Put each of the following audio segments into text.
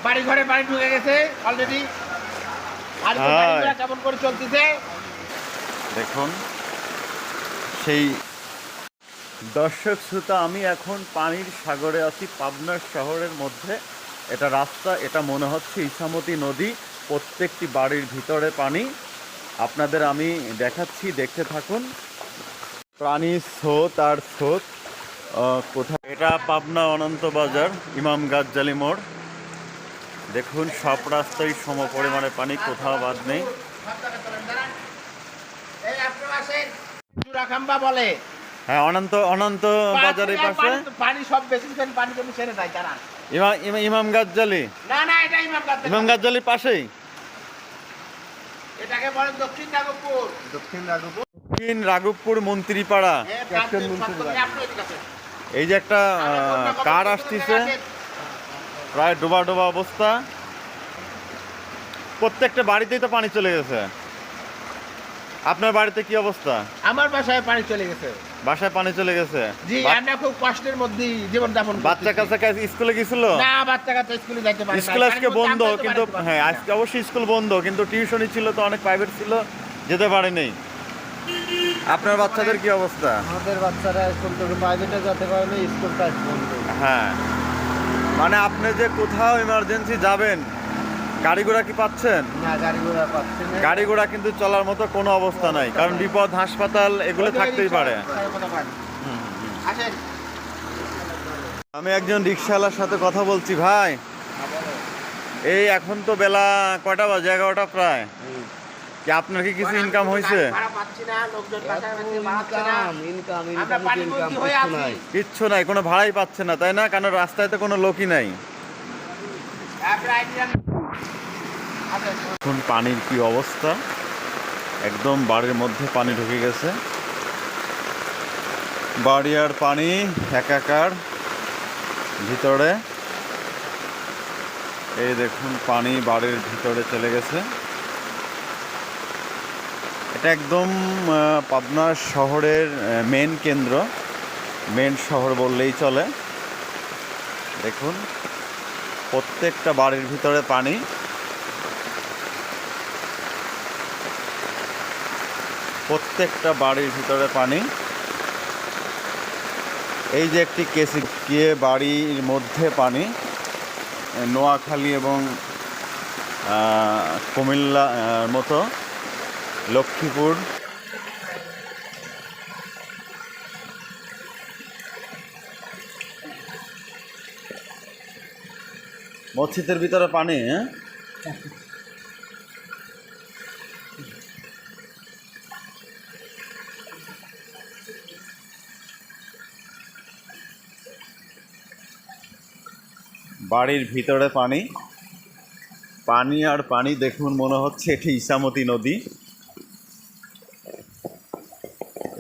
বাড়ি ঘরে পানি ঢুকে গেছে অলরেডি। আর গাড়িগুলো কেমন করে চলতেছে দেখুন। সেই দর্শক শ্রোতা, আমি এখন পানির সাগরে আছি, পাবনা শহরের মধ্যে। এটা রাস্তা, এটা মনে হচ্ছে ইছামতি নদী। প্রত্যেকটি বাড়ির ভিতরে পানি। আপনাদের আমি দেখাচ্ছি, দেখতে থাকুন। পানির স্রোত আর স্রোত। কোথায় এটা? পাবনা অনন্ত বাজার, ইমাম গাজ্জালি মোড়। দেখুন, সব রাস্তায় সম পরিমাণে পানি, কোথাও বাদ নেই। বলে হ্যাঁ, অনন্ত অনন্ত বাজারের পাশে পানি সব বেশি পানি জমি ছেড়ে দেয় তারা। ইমাম গাজ্জালি, না না, এটা ইমাম গাজ্জালির পাশেই। এটাকে বলে দক্ষিণ রাঘবপুর। দক্ষিণ রাঘবপুর মন্ত্রীপাড়া। এই যে একটা কার আসতেছে, প্রায় ডোবা ডোবা অবস্থা। প্রত্যেকটা বাড়িতেই তো পানি চলে গেছে। আপনার বাড়িতে কি অবস্থা? আমার বাসায় পানি চলে গেছে। বাসায় পানি চলে গেছে? জি, আমরা খুব কষ্টের মধ্যে জীবন যাপন করতেছি। বাচ্চা কাচ্চা স্কুলে গেছিল? না, বাচ্চা কাচ্চা স্কুলে যাইতে পারে না। স্কুল আজকে বন্ধ, কিন্তু হ্যাঁ আজকে অবশ্যই স্কুল বন্ধ, কিন্তু টিউশনই ছিল, তো অনেক প্রাইভেট ছিল, যেতে পারেনি। আপনার বাচ্চাদের কি অবস্থা? আমাদের বাচ্চারা স্কুল থেকে প্রাইভেটে যেতে পারে না, স্কুলটা বন্ধ। হ্যাঁ, মানে আপনি যে কোথাও ইমার্জেন্সি যাবেন, গাড়ি ঘোড়া কি পাচ্ছেন? না, গাড়ি ঘোড়া পাচ্ছে না। গাড়ি ঘোড়া কিন্তু চলার মতো কোনো অবস্থা নাই, কারণ বিপদ, হাসপাতাল এগুলো থাকতেই পারে। আমি একজন রিক্সাওয়ালার সাথে কথা বলছি। ভাই, এই এখন তো বেলা কয়টা বাজে? 11টা প্রায়। কি আপনার কি কিছু ইনকাম হয়েছে? কিচ্ছু নাই, কোনো ভাড়াই পাচ্ছে না, তাই না? কারণ রাস্তায় তো কোনো লোকই নাই। এখন পানির কি অবস্থা, একদম বাড়ির মধ্যে পানি ঢুকে গেছে। বাড়ি আর পানি একাকার ভিতরে। এই দেখুন, পানি বাড়ির ভিতরে চলে গেছে। এটা একদম পাবনা শহরের মেন কেন্দ্র, মেন শহর বললেই চলে। দেখুন, প্রত্যেকটা বাড়ির ভিতরে পানি। প্রত্যেকটা বাড়ির ভিতরে পানি। এই যে একটি কেসি গিয়ে বাড়ির মধ্যে পানি। নোয়াখালী এবং কুমিল্লা মতো, লক্ষ্মীপুর, মসজিদের ভিতরে পানি। বাড়ির ভিতরে পানি, পানি আর পানি। দেখুন, মনে হচ্ছে এটি ইছামতি নদী।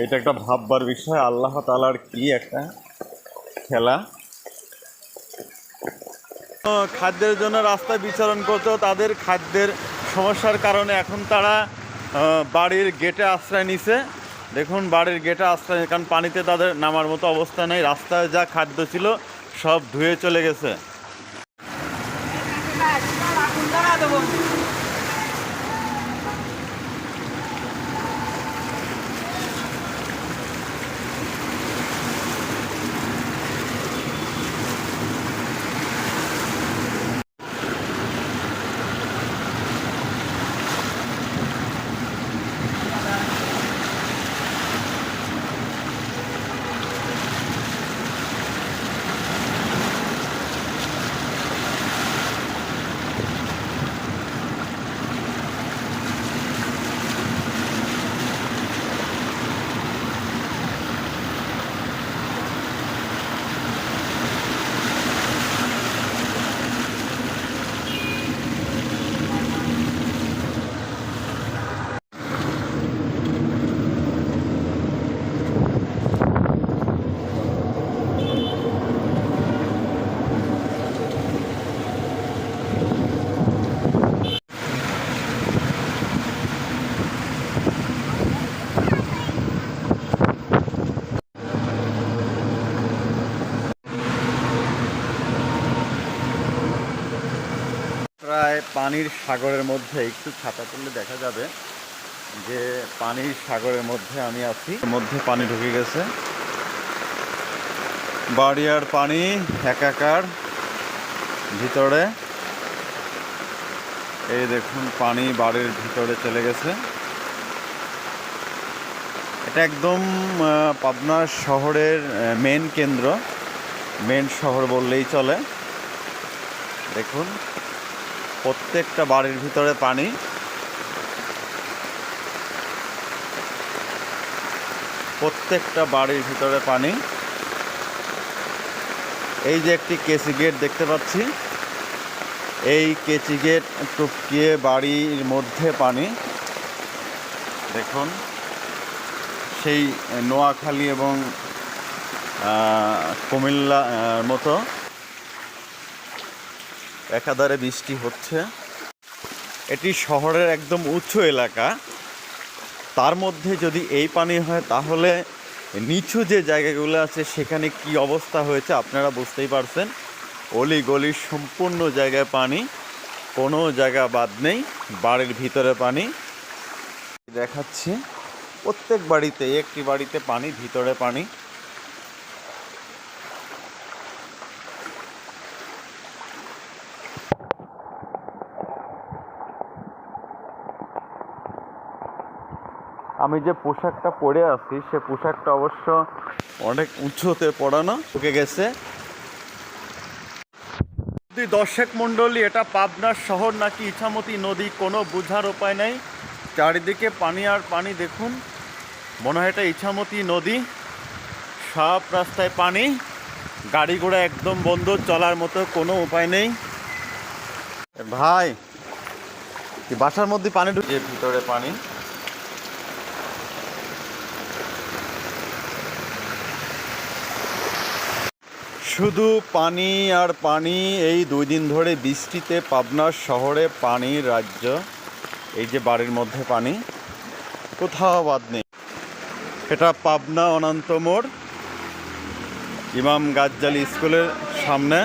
এটা একটা ভাববার বিষয়, আল্লাহ তাআলার কি একটা খেলা। খাদ্যের জন্য রাস্তায় বিচরণ করতো, তাদের খাদ্যের সমস্যার কারণে এখন তারা বাড়ির গেটে আশ্রয় নিছে। দেখুন, বাড়ির গেটে আশ্রয়, কারণ পানিতে তাদের নামার মতো অবস্থা নেই। রাস্তায় যা খাদ্য ছিল সব ধুয়ে চলে গেছে। প্রায় পানির সাগরের মধ্যে, একটু ছাতা তুললে দেখা যাবে যে পানির সাগরের মধ্যে আমি আছি। মধ্যে পানি ঢুকে গেছে, বাড়ি আর পানি একাকার ভিতরে। এই দেখুন পানি বাড়ির ভিতরে চলে গেছে। এটা একদম পাবনা শহরের মেন কেন্দ্র, মেন শহর বললেই চলে। দেখুন প্রত্যেকটা বাড়ির ভিতরে পানি। প্রত্যেকটা বাড়ির ভিতরে পানি। এই যে একটি কেসি গেট দেখতে পাচ্ছি, এই কেসি গেট টপকিয়ে বাড়ির মধ্যে পানি। দেখুন সেই নোয়াখালী এবং কুমিল্লার মতো একাধারে বৃষ্টি হচ্ছে। এটি শহরের একদম উঁচু এলাকা, তার মধ্যে যদি এই পানি হয় তাহলে নিচু যে জায়গাগুলো আছে সেখানে কি অবস্থা হয়েছে আপনারা বুঝতেই পারছেন। অলি গলির সম্পূর্ণ জায়গায় পানি, কোনো জায়গা বাদ নেই, বাড়ির ভিতরে পানি। দেখাচ্ছি প্রত্যেক বাড়িতে, একটি বাড়িতে পানি, ভিতরে পানি। আমি যে পোশাকটা পরে আছি সে পোশাকটা অবশ্য অনেক উঁচুতে পড়ানো, ঢুকে গেছে। দর্শক মণ্ডলী, এটা পাবনার শহর নাকি ইছামতি নদী কোনো বোঝার উপায় নেই। চারিদিকে পানি আর পানি। দেখুন মনে হয় এটা ইছামতি নদী। সব রাস্তায় পানি, গাড়ি ঘোড়া একদম বন্ধ, চলার মতো কোনো উপায় নেই। ভাই কি বাসার মধ্যে পানি ঢুকে, ভিতরে পানি। শুধু পানি আর পানি। এই 2 দিন ধরে বৃষ্টিতে পাবনার শহরে পানির রাজ্য। এই যে বাড়ির মধ্যে পানি, কোথাও বাদ নেই। এটা পাবনা অনন্ত মোড়, ইমাম গাজ্জালি স্কুলের সামনে।